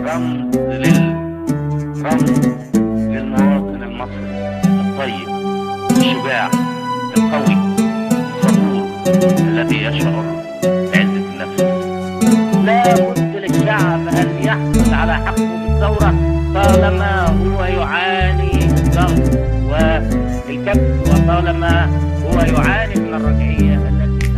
رمز للمواطن المصري الطيب الشجاع القوي الصبور الذي يشعر بعزة النفس. لا بد للشعب أن يحصل على حقه بالثورة طالما هو يعاني الضغط والكبت وطالما هو يعاني من الرجعية التي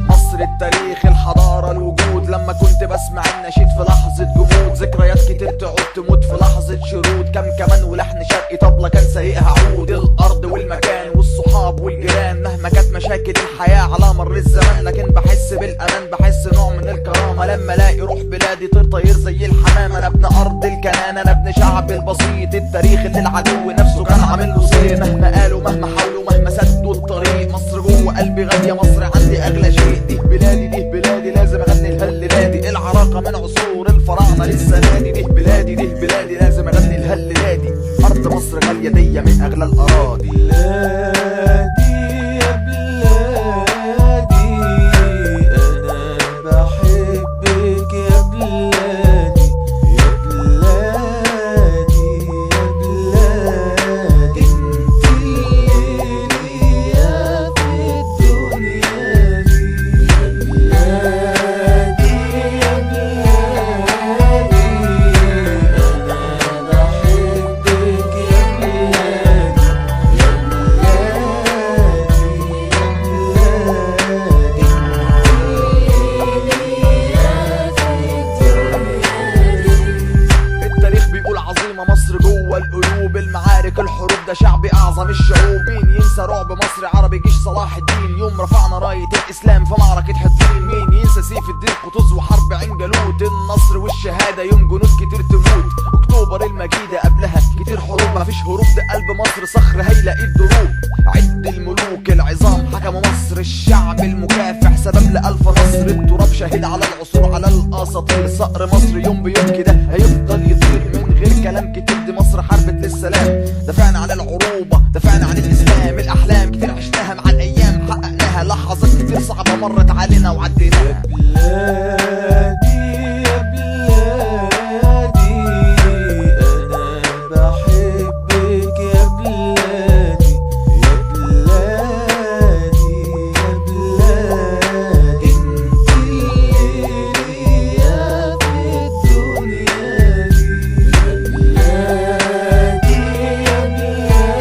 مصر التاريخ الحضارة الوجود. لما كنت بسمع النشيد في لحظة جمود، ذكريات كتير تعود تموت في لحظة شرود. كم كمان ولحن شرقي طبلة كان سايقها عود. الأرض والمكان والصحاب والجيران، مهما كانت مشاكل الحياة على مر الزمان، لكن بحس بالأمان، بحس نوع من الكرامة لما الاقي روح بلادي طير زي الحمام. أنا ابن أرض الكنان، أنا ابن شعب البسيط، التاريخ اللي العدو نفسه كان عامل له صير. مهما قالوا مهما حاولوا مهما سدوا الطريق، مصر جوه قلبي غالية، مصر عندي أغلى شيء. دي بلادي دي بلادي لازم اغني لها الليلادي. العراقة من عصور الفراعنة لسه نادي. دي بلادي دي بلادي لازم اغني لها الليلادي. أرض مصر غالية دي من أغلى الأراضي. بلادي يا بلادي أنا بحبك يا بلادي يا بلادي يا بلادي. انت اللي ليا في الدنيا دي يا بلادي يا بلادي. أنا بحبك يا بلادي يا التاريخ بيقول عظيمة مصر جوه القلوب. المعارك الحروب ده شعبي أعظم الشعوب. مين ينسى رعب مصري عربي جيش صلاح الدين يوم رفعنا راية الإسلام في معركة حطين؟ مين ينسى سيف الدين قطز وحرب عين جالوت؟ النصر والشهادة يوم جنود كتير تموت. أكتوبر المجيدة قبلها كتير حروب، مفيش هروب ده قلب مصر صخر هيلاقي الدروب. عد الملوك العظام حكموا مصر، الشعب المكافح سبب لألف نصر. التراب شاهد على العصور على الأساطير. صقر مصر يوم بيوم كده هيفضل يطير من غير كلام كتير. دي مصر حاربت للسلام، دافعنا عن العروبة دافعنا عن الإسلام. الأحلام كتير عشناها مع الأيام حققناها، لحظات كتير صعبة مرت علينا وعديناها. بلادي يا بلادي أنا بحبك يا بلادي يا بلادي يا بلادي. انت اللي ليا في الدنيا دي يا بلادي يا بلادي.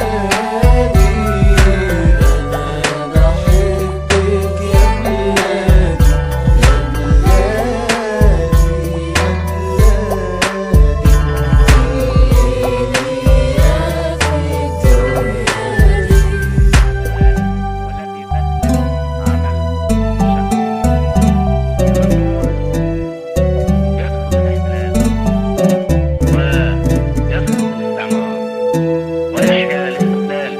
أنا بحبك يا بلادي يا والتي تخلق عمل يسقط الاحتلال ويسقط الاستعمار ويحيا الاستقلال.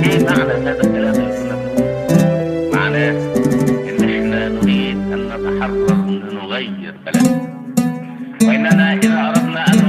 ايه معنى هذا الكلام يا كنا بنقول؟ معناه ان احنا نريد ان نتحرك لنغير بلدنا، واننا اذا اردنا ان